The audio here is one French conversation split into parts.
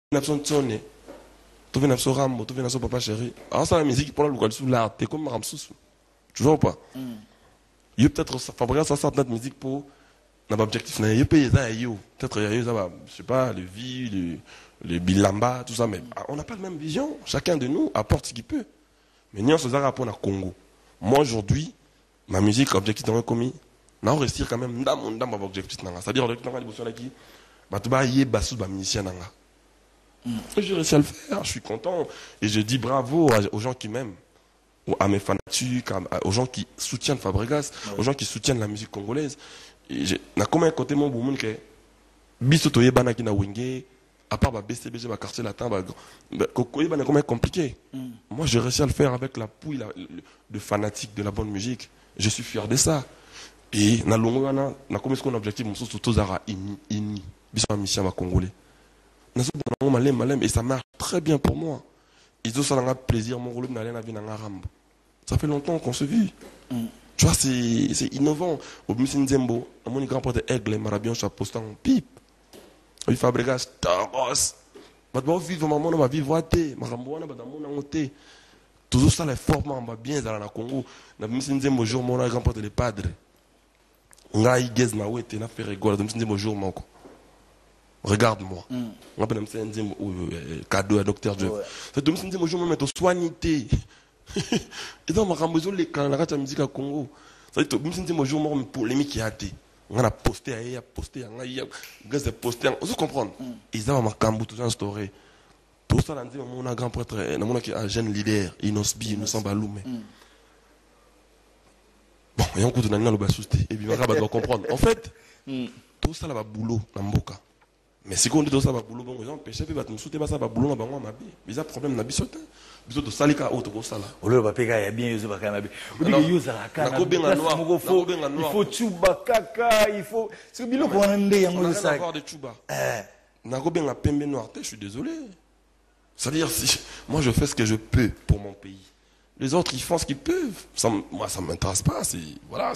Tsone, tu viens de Rambo, tu viens de Papa Chéri. Alors ça la musique pour le sous l'art, t'es comme Ramsous. Tu vois ou pas? Il y a peut-être fabriquer ça notre musique pour n'a pas objectif, il y a pays ça peut-être il y a ça va, je sais pas, le vie, le bilamba, tout ça, mais on n'a pas la même vision. Chacun de nous apporte ce qu'il peut. Mais nous on se rapport à Congo. Moi aujourd'hui, ma musique objectif dans le commis, n'a on réussir quand même dans mon objectif nanga. C'est-à-dire objectif nanga l'émotion là qui bah tu vas y bassou ba musicien nanga. J'ai réussi à le faire, je suis content. Et je dis bravo aux gens qui m'aiment, à mes fanatiques, aux gens qui soutiennent Fabregas, aux gens qui soutiennent la musique congolaise. Na combien côté mon boumoun que bisoto yebana ki na wenge, à part BCBG, quartier latin, kokoye bana comment compliqué. Moi j'ai réussi à le faire avec la pouille de fanatiques de la bonne musique. Je suis fier de ça. Et na longo na combien ce qu'on objectif mon sous tout zara ini biso mission va congolais. Et ça marche très bien pour moi. Ils ont ça plaisir, mon rôle ça fait longtemps qu'on se vit. Tu vois, c'est innovant. Au Mussin Zembo, mon grand porte aigle, Marabion, chapeau, en pipe. Il fabrique Staros. Va vivre, maman, va vivre à thé. Maramboana, va dans mon thé. Tout ça, les formes, va bien dans la Congo. Na Mussin Zembo, jour, mon grand porte les padres. Nga igez na wete na fait rigole. Mussin Zembo, jour, mon regarde-moi. On appelle ça un cadeau à Docteur Dieu. C'est comme si je me mets au soignité. Et dans ma rambozo, les canaux, la musique à Congo. C'est comme si je me mets polémique qui a été. On a posté, on a posté. On se comprend. Ils ont ma cambo, tout ça, story. Tout ça, on a un grand prêtre, on a un jeune leader, Inosbi, Innocent Baloumé. Bon, il y a un coup de nana, le bas souté. Et puis, on doit comprendre. En fait, tout ça, là, boulot, dans Mboka. Mais si on dit que ça va boulot, bon, exemple, péché, va nous soutenir, ça va boulot, on va m'habiller. Mais il y a un problème, on a bisoté. Bisoté, salika, autre que ça là. On le va payer, il y a bien, il y a bien, il y a il faut tchouba, kaka, il faut. C'est le bilo qu'on a un dé, on a avoir de tchouba. Nago bien la pembe noire, je suis désolé. C'est-à-dire, si moi je fais ce que je peux pour mon pays. Les autres, ils font ce qu'ils peuvent. Moi, ça ne m'intéresse pas. Voilà,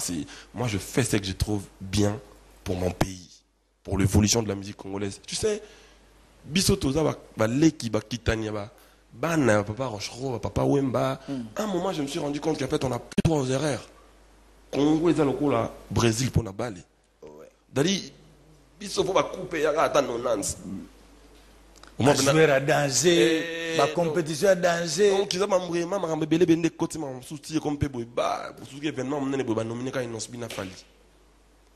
moi, je fais ce que je trouve bien pour mon pays. Pour l'évolution de la musique congolaise. Tu sais, Bisotoza, Leki, Kitania, Bana, Papa Rochero, Papa Wemba. À un moment, je me suis rendu compte qu'en fait, on a plus droit aux erreurs. Congo est dans le Brésil pour la balle. Dali, Bisoto va couper, attends, non, ma joueur à danger, ma compétition à danger. Donc, ils ont mamoué, maman, ma belle bende côté, ma soutien comme Pebo, bah, pour tout événement, on n'est pas nominé quand ils n'ont pas fallu.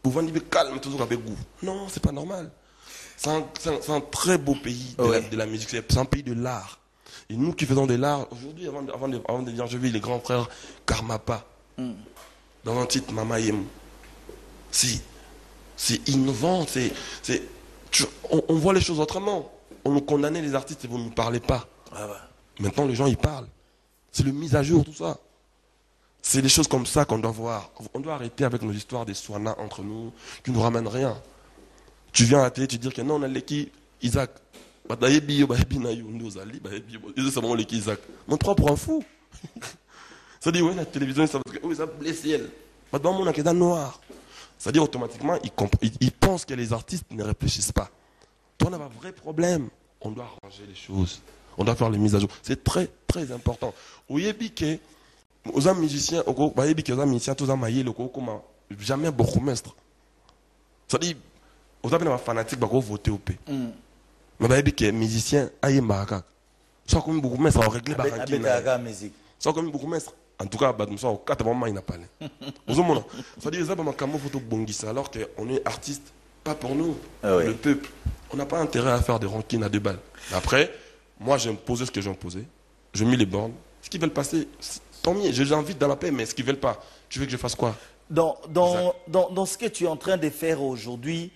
Pour vendre calme, toujours avec goût. Non, c'est pas normal. C'est un très beau pays de la musique. C'est un pays de l'art. Et nous qui faisons de l'art, aujourd'hui, avant de dire, je vis les grands frères Karmapa, dans un titre Mama Yem. C'est innovant. On voit les choses autrement. On nous condamnait les artistes et vous ne nous parlez pas. Maintenant, les gens, ils parlent. C'est le mise à jour, tout ça. C'est des choses comme ça qu'on doit voir. On doit arrêter avec nos histoires des Swana entre nous, qui ne nous ramènent rien. Tu viens à la télé, tu dis que non, on a l'équipe Isaac. Isaac. Mon trois pour un fou. Ça dit, oui, la télévision, ça va blesser elle. Maintenant, on a que dans noir. C'est-à-dire, automatiquement, ils pensent que les artistes ne réfléchissent pas. Toi, on a un vrai problème. On doit arranger les choses. On doit faire les mises à jour. C'est très, très important. Oui, que aux musiciens, tous les maillés, jamais beaucoup mestre. C'est-à-dire, aux amis fanatiques, ils vont voter au P. Mais les musiciens, ils sont soit comme beaucoup mestre, on règle la musique. Soit comme beaucoup mestre. En tout cas, au 4 moments, il n'a pas. C'est-à-dire, ils ont un photo bongissa alors qu'on est artiste, pas pour nous, le peuple. On n'a pas intérêt à faire des rankings à 2 balles. Mais après, moi, j'ai imposé ce que j'ai imposé. Je mis les bornes. Ce qu'ils veulent passer, tant mieux. Je les invite dans la paix, mais ce qu'ils ne veulent pas, tu veux que je fasse quoi? Dans ce que tu es en train de faire aujourd'hui,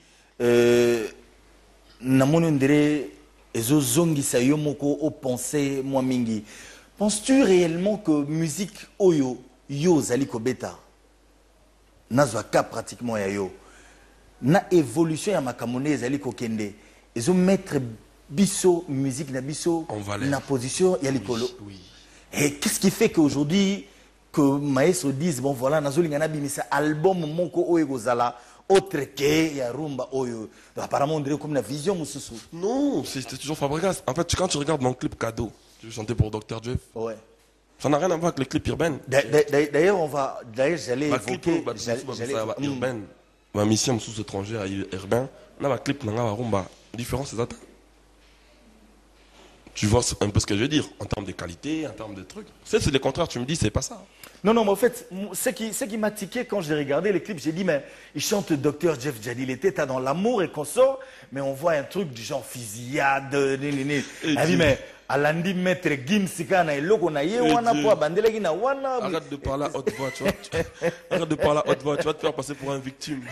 penses-tu réellement que musique oyo yo zali kobeta nazwaka pratiquement ya yo na évolution ya makamone zali kokende ezo mettre biso musique na biso na position ya likolo? Et qu'est-ce qui fait qu'aujourd'hui que maestro dise bon voilà nazolinga na bimisa album moko oyo kozala autre que ya rumba oyo. Donc, apparemment on dirait comme la vision mususu. Non, c'était toujours Fabregas. En fait, quand tu regardes mon clip Cadeau, je chantais pour Dr. Jeff. Ouais. Ça n'a rien à voir avec les clips urbains. D'ailleurs j'allais évoquer urbain. Ma mission sous étranger à urbain, là ma clip n'a pas rumba. Différence c'est ça. Tu vois un peu ce que je veux dire en termes de qualité, en termes de trucs. C'est le contraire, tu me dis c'est pas ça. Non, mais en fait, ce qui m'a tiqué quand j'ai regardé les clips, j'ai dit, mais il chante Dr. Jeff Jadil, t'as dans l'amour et qu'on sort, mais on voit un truc du genre fusillade, ah oui, mais Alandi maître Gim Sikana et Logo na ye wana po bandela gina wana. Arrête de parler à haute voix, tu vois. Arrête de parler à haute voix, tu vas te faire passer pour un victime.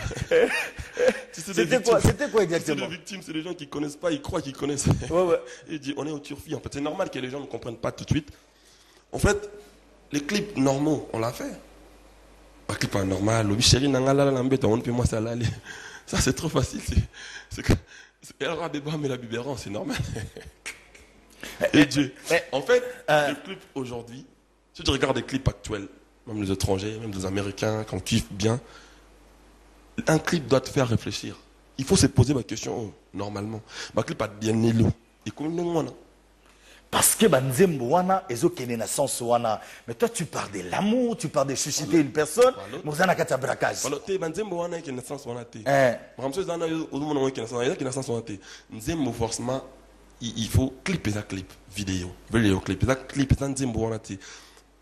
C'était quoi exactement? Les victimes, c'est les gens qui connaissent pas, ils croient qu'ils connaissent. Ouais. Ils disent, on est au Turfi. En fait, c'est normal que les gens ne comprennent pas tout de suite. En fait, les clips normaux, on l'a fait. Pas clip normal, le chéri nangala l'ambête, on peut moi ça là. Ça c'est trop facile. C'est elle aura des bras mais la biberon, c'est normal. Et Dieu. En fait, les clips aujourd'hui, si tu regardes des clips actuels, même les étrangers, même des Américains, qu'on kiffe bien, un clip doit te faire réfléchir. Il faut se poser ma question normalement. Ma clip a bien élu. Et comme nous, parce que Banzembo wana ezo kene na sens wana, mais toi tu parles de l'amour, tu parles de susciter une personne, mais vous en avez un braquage. Alors tu Banzembo wana qui na sens wana te. Ramso zana au monde qui na sens wana te. Nzembo forcément il faut clipper ça clip vidéo clip ça clip ça Nzembo wana te.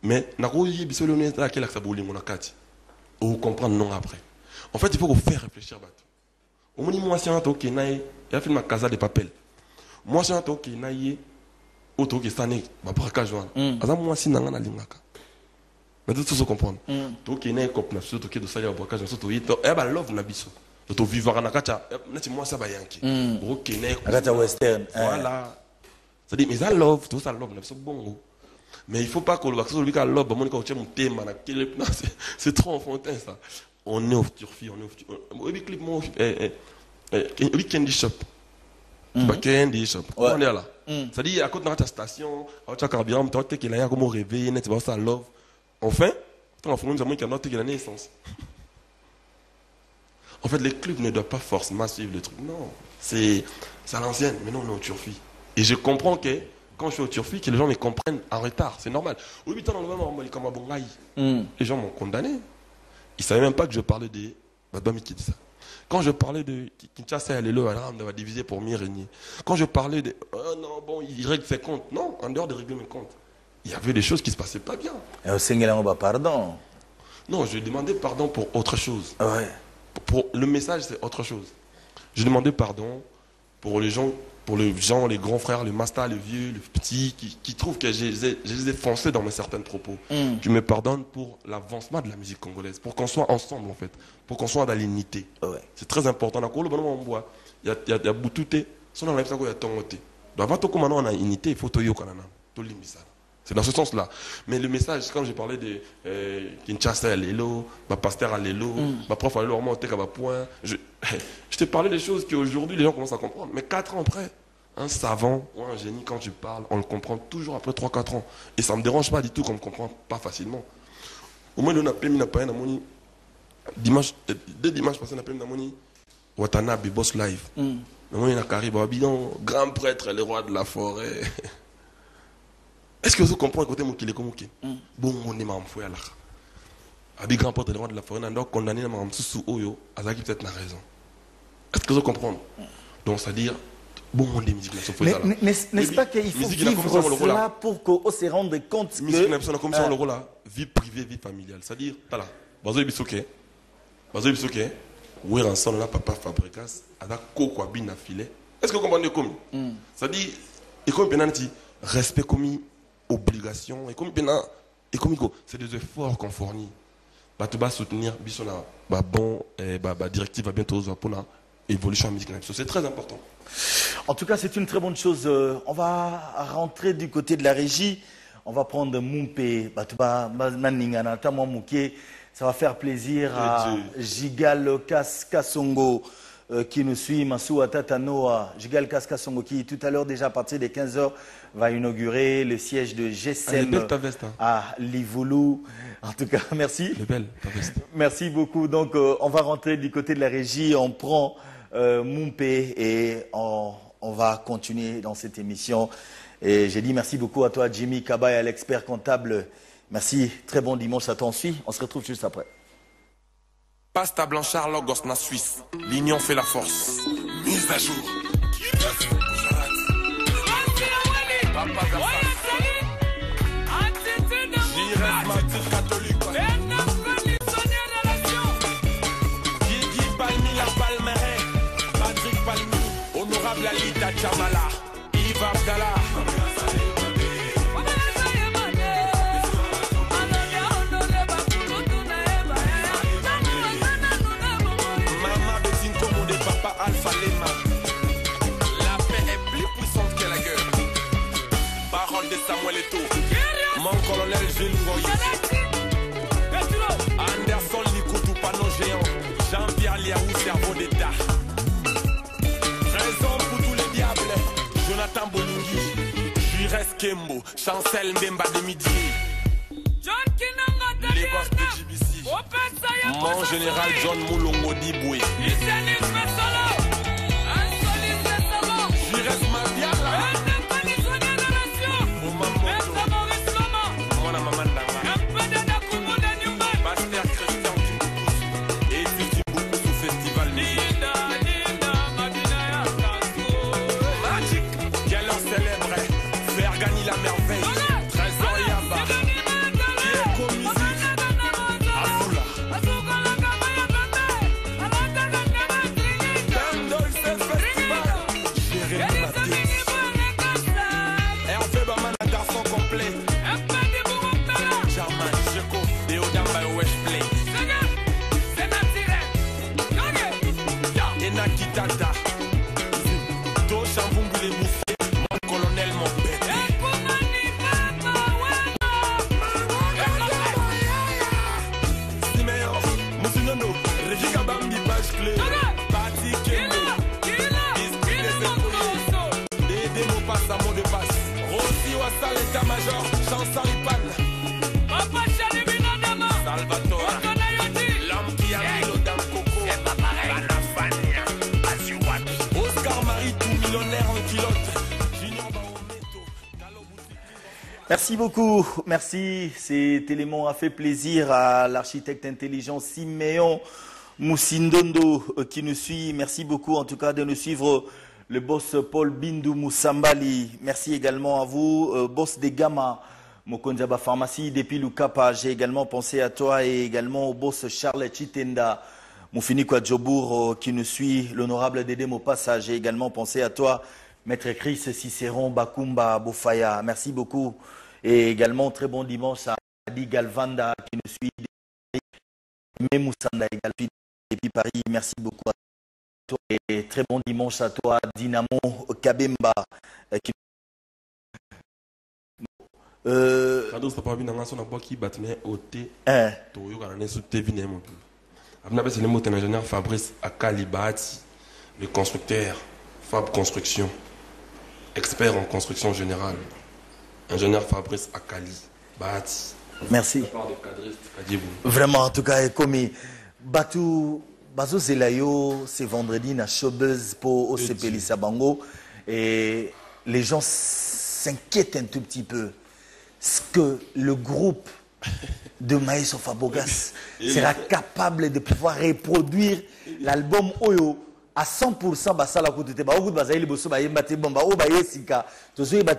Mais na ko yibiso le ne la kela saboli ngona kati. Ou comprendre non après. En fait, il faut faire réfléchir bateau. Au moins moi si on to ke nae, il a fait ma casa de papel. Moi si on to ke nae auto qui stane ba braquage wana aza mwasi nanga na lingaka mais tout ça comprendre to qui n'est cop na surtout qui de salia braquage surtout ito e ba love na biso to vivre na kacha neti mwasi ba yanki bro qui n'est kacha western voilà ça dit mais ça love tout ça love na biso bongo mais il faut pas que le vaccin lui ka love mon ka chemu tema na kele c'est trop enfantin ça on est au turfi on est au clip mon weekend shop Candy shop. On est là. C'est-à-dire, à côté de notre station, à côté de carburant, tu vois qu'il y a comme réveil, tu vois ça, love. Enfin, nous avons une naissance. En fait, les clubs ne doivent pas forcément suivre le truc. Non, c'est à l'ancienne, mais non, on est au Turfi. Et je comprends que quand je suis au Turfi, que les gens me comprennent en retard. C'est normal. Oui, mais les gens m'ont condamné. Ils ne savaient même pas que je parlais des Badbami qui dit ça. Quand je parlais de Kinshasa et Lelo, on va diviser pour mieux régner. Quand je parlais de non, bon, il règle ses comptes. Non, en dehors de régler mes comptes, il y avait des choses qui ne se passaient pas bien. Et au Sénégal, pardon. Non, je demandais pardon pour autre chose. Ouais. Pour le message, c'est autre chose. Je demandais pardon pour les gens, les grands frères, les masters, les vieux, les petits, qui trouvent que je les ai foncés dans mes certains propos. Qui me pardonnent pour l'avancement de la musique congolaise, pour qu'on soit ensemble en fait, pour qu'on soit dans l'unité. Ouais. C'est très important. Il y a Boutouté, son il y a Tongoté. Donc avant tout, comme on a unité, il faut tout yokanana, tout limbisa. C'est dans ce sens-là. Mais le message, quand j'ai parlé de Kinshasa à Lelo, ma pasteur à Lelo, ma prof à Lelo, je te parlais des choses qu'aujourd'hui les gens commencent à comprendre. Mais 4 ans après, un savant ou un génie, quand tu parles, on le comprend toujours après 3-4 ans. Et ça ne me dérange pas du tout qu'on ne me comprend pas facilement. Au moins, on a permis à Moni. Dès dimanche passé, on a permis à Moni. Watanabe, Boss Live. On a Kariba, grand prêtre, le roi de la forêt. Est-ce que vous comprenez côté Moukile Komuki? Bon, on est ma fouille à la. Abi grand porte de la forêt, on a condamné ma sous Oyo, Azaki peut-être n'a raison. Est-ce que vous comprenez? Donc, c'est-à-dire, bon, on est musique. N'est-ce pas qu'il faut vivre cela pour qu'on se rende compte que... Musique, on a commission le rôle là, vie privée, vie familiale. C'est-à-dire, voilà, Bazo Ibisoke, oui, ensemble là, papa Fabregas, avec Koko Abin affilé. Est-ce que vous comprenez comme? C'est-à-dire, et comme penalty, respect commis, obligation, et comme c'est des efforts qu'on fournit. Tu vas soutenir, bon, directive va bientôt pour la évolution musique. C'est très important. En tout cas, c'est une très bonne chose. On va rentrer du côté de la régie. On va prendre Mumpe, ça va faire plaisir à Gigal Kassongo qui nous suit, Massou Atatanoa, Jigal Kaska Songoki, tout à l'heure déjà à partir de 15h, va inaugurer le siège de GSM à Livoulou. En tout cas, merci. Ta veste. Merci beaucoup. Donc, on va rentrer du côté de la régie, on prend Moupé et on va continuer dans cette émission. Et j'ai dit merci beaucoup à toi, Jimmy Kabay, à l'expert comptable. Merci, très bon dimanche à toi. On se retrouve juste après. Pasta Blanchard, Logos na Suisse. L'union fait la force. Mise à jour. Guigui Palmi, la Palmeret. Patrick Palmi, honorable Alita Chamala. Yves Abdallah. Alpha Lema. La paix est plus puissante que la guerre. Parole de Samuel Eto'o. Mon colonel Gilles Ngoyi. Anderson Likutu, panneau géant. Jean-Pierre Liaou, cerveau d'État. Raison pour tous les diables. Jonathan Bolingi. Jures Kembo. Chancel Mbemba de midi. Les boss de GBC. Mon général John Moulongo Diboué. Merci beaucoup, merci. Cet élément a fait plaisir à l'architecte intelligent Siméon Moussindondo qui nous suit. Merci beaucoup en tout cas de nous suivre, le boss Paul Bindu Moussambali. Merci également à vous, boss des Gamma, Mokonjaba Pharmacie depuis Lukapa. J'ai également pensé à toi et également au boss Charles Chitenda, Moufinikwa Djobour qui nous suit, l'honorable Dédé Mopassa. J'ai également pensé à toi, Maître Chris Cicéron Bakumba Bofaya. Merci beaucoup. Et également, très bon dimanche à Adi Galvanda qui nous suit. Memoussanda également depuis Paris. Merci beaucoup à toi. Et très bon dimanche à toi, Dynamo Kabemba. Fabrice Akalibati, le constructeur, Fab Construction, expert en construction générale. Ingénieur Fabrice Akali, Bahati. Merci. Vraiment, en tout cas, comme Batou, Bazo Zelayo, c'est vendredi, na showbuzz pour OCP Lissabango. Et les gens s'inquiètent un tout petit peu. Est-ce que le groupe de Maïs Fabogas sera capable de pouvoir reproduire l'album Oyo à 100%?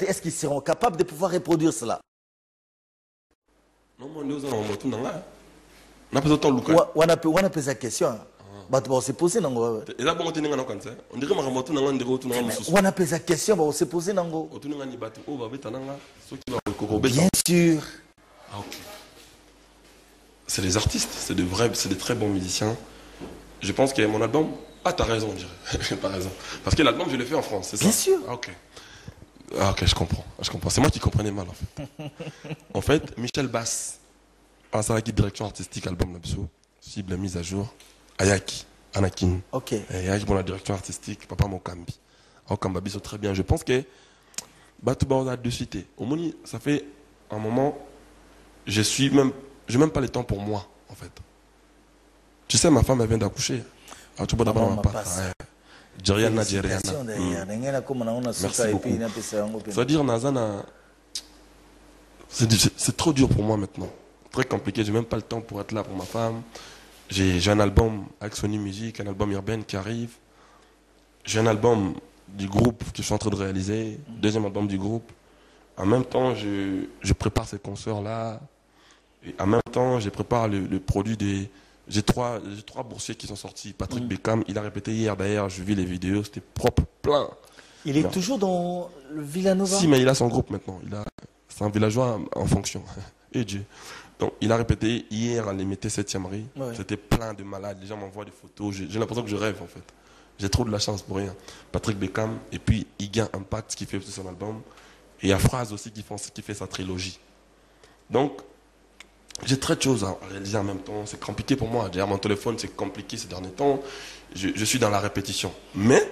Est-ce qu'ils seront capables de pouvoir reproduire cela? Non, on a posé la question. On s'est posé. On a posé la question. On s'est posé. Bien sûr. C'est des artistes, c'est des très bons musiciens. Je pense que mon album... Ah, t'as raison, je dirais. Pas raison. Parce que l'album, je l'ai fait en France, c'est ça? Bien sûr. Ah, ok. Ah, ok, je comprends. C'est moi qui comprenais mal, en fait. En fait, Michel Bass, c'est la direction artistique, album Nabso, cible mise à jour. Ayaki, Anakin. Ok. Et il y a la direction artistique, Papa Mokambi. Okamba Biso, très bien. Je pense que Batouba, on a de cité. Au Moni, ça fait un moment, je n'ai même pas le temps pour moi, en fait. Tu sais, ma femme, elle vient d'accoucher. Tu peux d'abord ma passe. Djeriana. Merci beaucoup. C'est-à-dire, Nazana, c'est trop dur pour moi maintenant. Très compliqué. Je n'ai même pas le temps pour être là pour ma femme. J'ai un album avec Sony Music, un album urbain qui arrive. J'ai un album du groupe que je suis en train de réaliser, deuxième album du groupe. En même temps, je prépare ces concerts-là. Et en même temps, je prépare le produit des... J'ai trois boursiers qui sont sortis. Patrick Beckham, il a répété hier d'ailleurs, je vis les vidéos, c'était propre, plein. Il est toujours dans le Villanova? Si, mais il a son groupe maintenant. C'est un villageois en fonction. Et Dieu. Donc, il a répété hier à l'Émété 7e rue. Ouais. C'était plein de malades. Les gens m'envoient des photos. J'ai l'impression que je rêve, en fait. J'ai trop de la chance pour rien. Patrick Beckham, et puis Igan Impact qui fait aussi son album. Et il y a Phrase aussi qui fait sa trilogie. Donc, j'ai très de choses à réaliser en même temps. C'est compliqué pour moi. D'ailleurs, mon téléphone, c'est compliqué ces derniers temps. Je suis dans la répétition. Mais,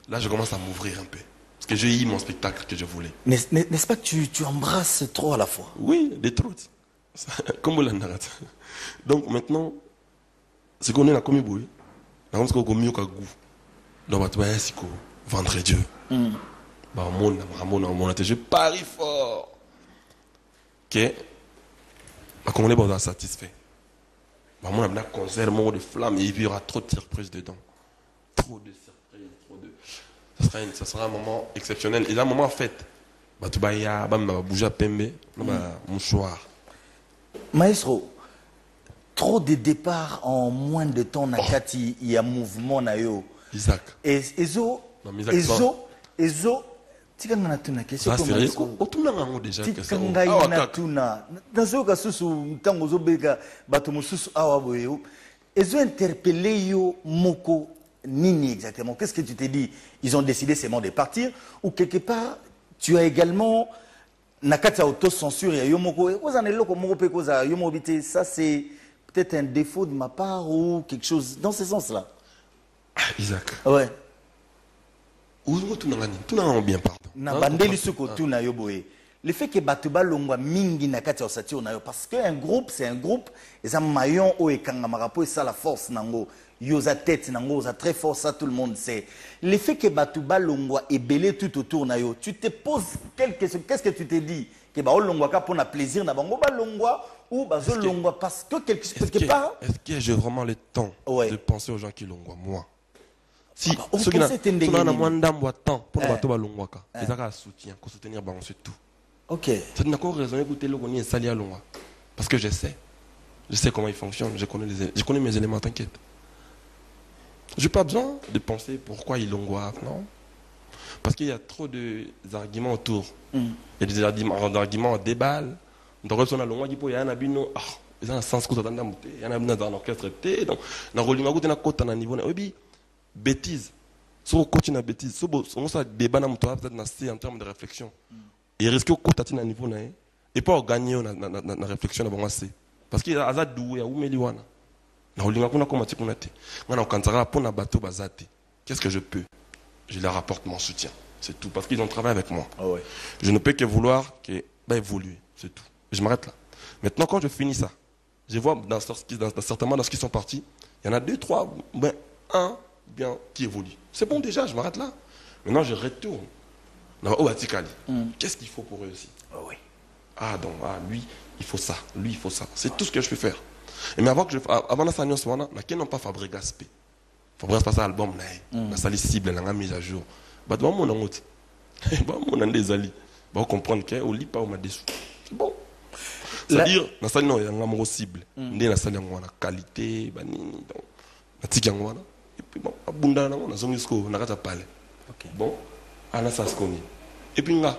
là, je commence à m'ouvrir un peu. Parce que j'ai eu mon spectacle que je voulais. N'est-ce pas que tu embrasses trop à la fois? Oui, des trucs. Comme vous l'avez dit. Donc maintenant, ce qu'on est là comme boui, là on se comme mieux qu'à goût. Donc tu vas essayer de vendre Dieu. Bah mon je parie fort que bah comme on est bon satisfait. Bah mon a concert mon de flamme et il y aura trop de surprises dedans. Trop de surprises, ça sera un moment exceptionnel et là un moment en fait. Bah tu vas bouger à pembe, bah mouchoir. Maestro, trop de départs en moins de temps, Nakati, il y a mouvement na yo. Isaac. Ezo, tika ngana tuna question comme ça. Otuna ngango déjà que ça. Tika ngana tuna. Nazo ka susu ntango zo bega bato mususu awa boyo. Ezo interpellé yo moko nini exactement? Qu'est-ce que tu t'es dit? Ils ont décidé seulement de partir ou quelque part tu as également Nakati a auto-censure et Yomoko, ça c'est peut-être un défaut de ma part ou quelque chose dans ce sens-là. Isaac. Ouais. Où tout n'a bien pardon. Le fait que Batouba Longwa Mingi Nakati a Osatio Nayo, parce qu'un groupe, c'est un groupe, et ça maillon ou et Kangamarapo et ça la force Nango. Yosa tête Nango, ça très fort, ça tout le monde sait. Le fait que Batouba Longwa est belé tout autour Nayo, tu te poses qu'est-ce que tu t'es dit? Que Bao Longwa pour na plaisir, na Bango Longwa ou Bazo Longwa parce que quelque part. Est-ce que j'ai vraiment le temps de penser aux gens qui Longwa, moi? Si ceux qui ont temps pour Batouba Longwa, ils ont un soutien, pour soutenir Bango, c'est tout. Ok. C'est une raison d'écouter le Goni et Salia Longwa. Parce que je sais comment il fonctionne, je connais mes éléments, t'inquiète. Je n'ai pas besoin de penser pourquoi ils l'ont non. Parce qu'il y a trop d'arguments autour. Il y a des arguments à déballe. Donc, il y a un sens que il y a un orchestre. Donc, il y a un niveau. Bêtise. Si on continue à bêtise, si on débat en termes de réflexion, il risque de un niveau. Et pas gagner la réflexion. Parce qu'il y a un doué, il y a qu'est-ce que je peux? Je leur apporte mon soutien. C'est tout. Parce qu'ils ont travaillé avec moi. Oh ouais. Je ne peux que vouloir évoluer. C'est tout. Je m'arrête là. Maintenant, quand je finis ça, je vois certainement dans ce qui sont partis, il y en a 2, 3, un bien qui évolue. C'est bon déjà, je m'arrête là. Maintenant, je retourne. Qu'est-ce qu'il faut pour réussir? Oh oui. Lui, il faut ça. Lui, il faut ça. C'est tout ce que je peux faire. Et mais avant la Sanya Swana, qui n'ont pas fabriqué Gaspé. Fabriqué pas ça album la salle cible la mise à jour. Bah devant mon angote. Bah mon des ali. Bah comprendre que au lit pas au m'a déçu. C'est bon. C'est-à-dire la salle non, il y a un cible. Ndé la salle ngwana qualité ba nini donc. Na tika ngwana. Et puis bon, abunda na ngwana zongisko na kata pale. OK. Bon, ana ça se connaît. Et puis là,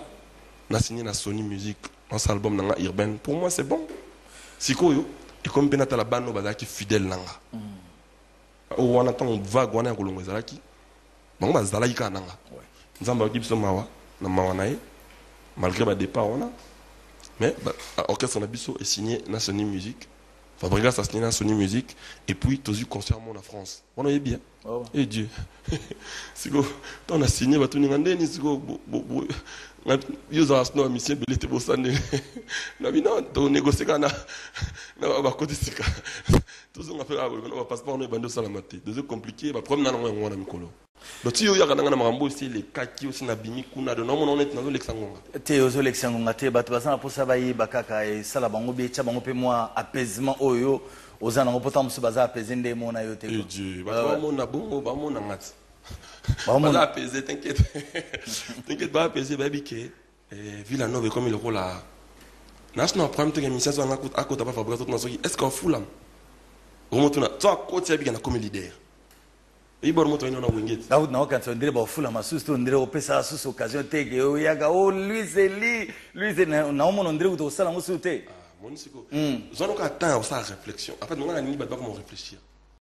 na signé na Sony Music, dans cet album na urbain. Pour moi c'est bon. Sikoyo et comme Benata la bande bazaki fidèle nanga. On attend vague wana kolongo zalaki. Bango bazalaki ka nanga. Nzamba kibiso mawa na mawa nae. Malgré ba départ on a. Mais orchestre na biso est signé na Sony Music. Fabrica ça signé dans Sony Music et puis tu as eu concert en France. On est bien. Oh. Et Dieu. Si go on a signé ba tout ngande ni si go yo za asno mission belé te bosane. Na bina to négocier kana na ba côté sika. Tout ça on a fait on va passeport on est bando salamate. C'est compliqué ba problème na ngo na mikolo. Donc si yo ya kana na marambo aussi les kaki aussi na bimi kuna de non on est dans l'exangonga. Te ozo l'exangonga te bato bazana posa bayi bakaka e sala bango be cha bango pe moi apaisement oyo ozana ngo pota musu baza apaiser nde mona yo te. Et Dieu, ba mona bongo ba mona ngati. Ba mona apaiser t'inquiète. T'inquiète pas apaiser baby que Villanova comme il rôle là. National prime te émission so à côté pas Fabrice tout nasoki. Est-ce qu'on fout là? Remontona. Toi côté bien comme leader. Et bon moto ina na wingate. Daoud na okanso ndire ba fula masusu to ndire opesa susu occasion teke o yaga o Luis na omono ndire utosala musu te. Monisiko. Zone ka temps ça réflexion. En fait, nous on a ni ba comment réfléchir.